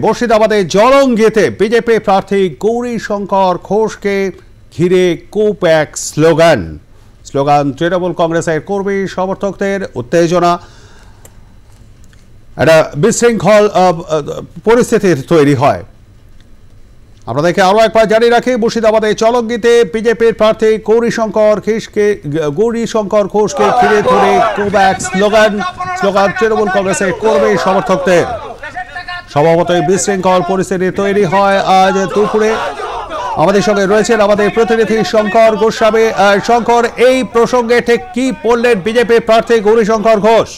মুর্শিদাবাদে জলঙ্গিতে বিজেপি প্রার্থী গৌরী শঙ্কর ঘোষকে ঘিরে কো ব্যাক স্লোগান তৃণমূল কংগ্রেসের কর্মী সমর্থকদের উত্তেজনা, একটা বিশৃঙ্খল পরিস্থিতি তৈরি হয়। আপনাদেরকে আরো একবার জানিয়ে রাখি, মুর্শিদাবাদে জলঙ্গিতে বিজেপির প্রার্থী গৌরী শঙ্কর ঘোষকে ঘিরে ধরে কো ব্যাক স্লোগান তৃণমূল কংগ্রেসের কর্মী সমর্থকদের। স্বভাবতই বিশৃঙ্খল পরিস্থিতি তৈরি হয় আজ দুপুরে। আমাদের সঙ্গে রয়েছেন আমাদের প্রতিনিধি শঙ্কর গোস্বামী। শঙ্কর, এই প্রসঙ্গে ঠিক কি বললেন বিজেপি প্রার্থী গৌরী শঙ্কর ঘোষ?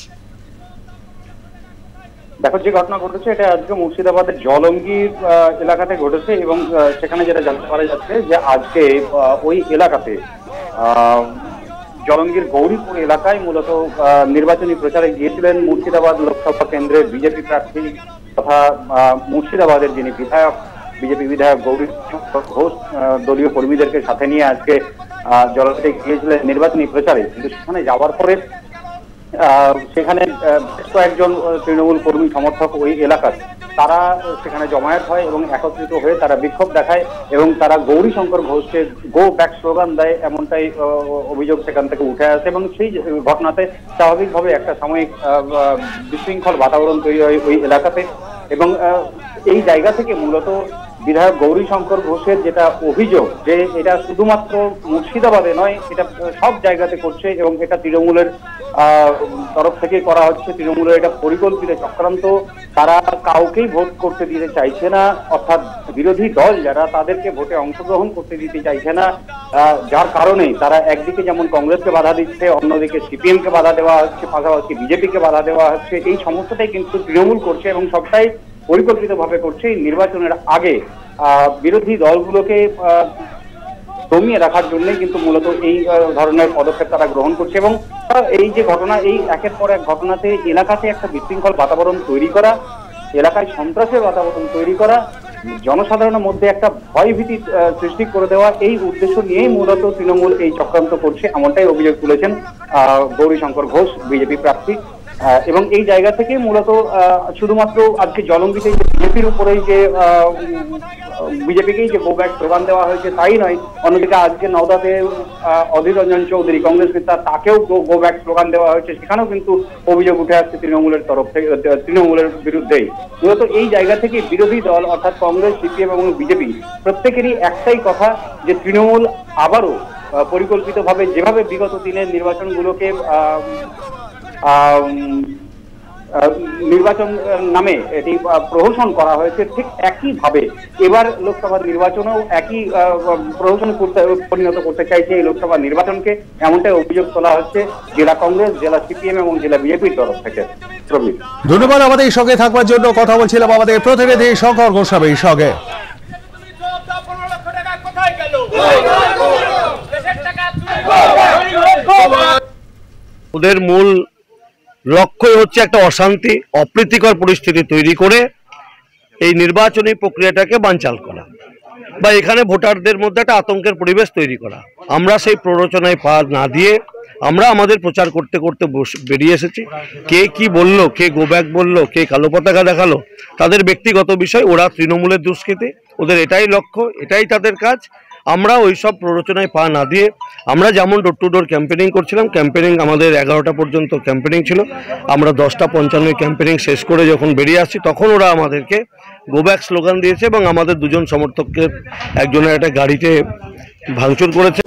দেখো, যে ঘটনা ঘটেছে এটা আজকে মুর্শিদাবাদের জলঙ্গির এলাকাতে ঘটেছে এবং সেখানে যেটা জানতে পারা যাচ্ছে যে আজকে ওই এলাকাতে জলঙ্গির গৌরীপুর এলাকায় মূলত নির্বাচনী প্রচারে গিয়েছিলেন মুর্শিদাবাদ লোকসভা কেন্দ্রের বিজেপি প্রার্থী তথা মুর্শিদাবাদের যিনি বিজেপি বিধায়ক গৌরী শঙ্কর ঘোষ দলীয় কর্মীদেরকে সাথে নিয়ে আজকে জলঙ্গিতে গিয়েছিলেন নির্বাচনী প্রচারে। কিন্তু সেখানে যাওয়ার পরে সেখানে বেশ কয়েকজন তৃণমূল কর্মী সমর্থক ওই এলাকার তারা সেখানে জমায়েত হয় এবং একত্রিত হয়ে তারা বিক্ষোভ দেখায় এবং তারা গৌরী শঙ্কর ঘোষকে গো ব্যাক স্লোগান দেয়, এমনটাই অভিযোগ সেখান থেকে উঠে আসে। এবং সেই ঘটনাতে স্বাভাবিকভাবে একটা সাময়িক বিশৃঙ্খল বাতাবরণ তৈরি হয় ওই এলাকাতে। এবং এই জায়গা থেকে মূলত বিধায়ক গৌরী শঙ্কর ঘোষের যেটা অভিযোগ যে এটা শুধুমাত্র মুর্শিদাবাদে নয়, এটা সব জায়গাতে করছে এবং এটা তৃণমূলের তরফ থেকে করা হচ্ছে। তৃণমূলের এটা পরিকল্পিত চক্রান্ত, তারা কাউকেই ভোট করতে দিতে চাইছে না, অর্থাৎ বিরোধী দল যারা তাদেরকে ভোটে অংশগ্রহণ করতে দিতে চাইছে না, যার কারণে তারা একদিকে যেমন কংগ্রেসকে বাধা দিচ্ছে, অন্যদিকে সিপিএম কে বাধা দেওয়া হচ্ছে, পাশাপাশি বিজেপিকে বাধা দেওয়া হচ্ছে। এই সমস্তটাই কিন্তু তৃণমূল করছে এবং সবটাই পরিকল্পিতভাবে করছে। এই নির্বাচনের আগে বিরোধী দলগুলোকে দমিয়ে রাখার জন্য কিন্তু মূলত এই ধরনের পদক্ষেপ তারা গ্রহণ করছে। এবং এই যে ঘটনা, এই একের পর এক ঘটনাতে এলাকাতে একটা বিশৃঙ্খল বাতাবরণ তৈরি করা, এলাকায় সন্ত্রাসের বাতাবরণ তৈরি করা, জনসাধারণের মধ্যে একটা ভয়ভীতি সৃষ্টি করে দেওয়া, এই উদ্দেশ্য নিয়েই মূলত তৃণমূল এই চক্রান্ত করছে, এমনটাই অভিযোগ তুলেছেন গৌরী শঙ্কর ঘোষ বিজেপি প্রার্থী। এবং এই জায়গা থেকে মূলত শুধুমাত্র আজকে জলঙ্গিতে বিজেপির উপরেই যে বিজেপিকেই যে গো ব্যাক স্লোগান দেওয়া হয়েছে তাই নয়, অন্যদিকে আজকে নওদাতে অধীর রঞ্জন চৌধুরী কংগ্রেস নেতা, তাকেও গো ব্যাক স্লোগান দেওয়া হয়েছে। সেখানেও কিন্তু অভিযোগ উঠে আসছে তৃণমূলের তরফ থেকে, তৃণমূলের বিরুদ্ধেই। মূলত এই জায়গা থেকে বিরোধী দল অর্থাৎ কংগ্রেস, সিপিএম এবং বিজেপি প্রত্যেকেরই একটাই কথা যে তৃণমূল আবারও পরিকল্পিতভাবে যেভাবে বিগত দিনের নির্বাচনগুলোকে নির্বাচন নামে এটি প্রহসন করা হয়েছে, ঠিক একইভাবে এবার লোকসভা নির্বাচনেও একই প্রহসন পরিণত করতে চাইছে এই লোকসভা নির্বাচনকে, এমনটাই অভিযোগ তোলা হচ্ছে জেলা কংগ্রেস, জেলা সিপিএম এবং জেলা বিজেপির তরফ থেকে। ধন্যবাদ আমাদের সঙ্গে থাকবার জন্য। কথা বলছিলাম আমাদের প্রতিনিধি শঙ্কর গোস্বামীর সঙ্গে। ওদের মূল লক্ষ্যই হচ্ছে একটা অশান্তি, অপ্রীতিকর পরিস্থিতি তৈরি করে এই নির্বাচনী প্রক্রিয়াটাকে বানচাল করা বা এখানে ভোটারদের মধ্যে একটা আতঙ্কের পরিবেশ তৈরি করা। আমরা সেই প্ররোচনায় পা না দিয়ে আমরা আমাদের প্রচার করতে করতে বেরিয়ে এসেছি। কে কি বলল, কে গো ব্যাক বললো, কে কালো পতাকা দেখালো, তাদের ব্যক্তিগত বিষয়। ওরা তৃণমূলের দুষ্কৃতী, ওদের এটাই লক্ষ্য, এটাই তাদের কাজ। আমরা ওই সব প্ররোচনায় পা না দিয়ে আমরা যেমন ডোর টু ডোর ক্যাম্পেনিং করছিলাম, ক্যাম্পেনিং আমাদের 11টা পর্যন্ত ক্যাম্পেনিং ছিল, আমরা 10:55 ক্যাম্পেনিং শেষ করে যখন বেরিয়ে আসছি তখন ওরা আমাদেরকে গো ব্যাক স্লোগান দিয়েছে এবং আমাদের দুজন সমর্থককে একজনের একটা গাড়িতে ভাঙচুর করেছে।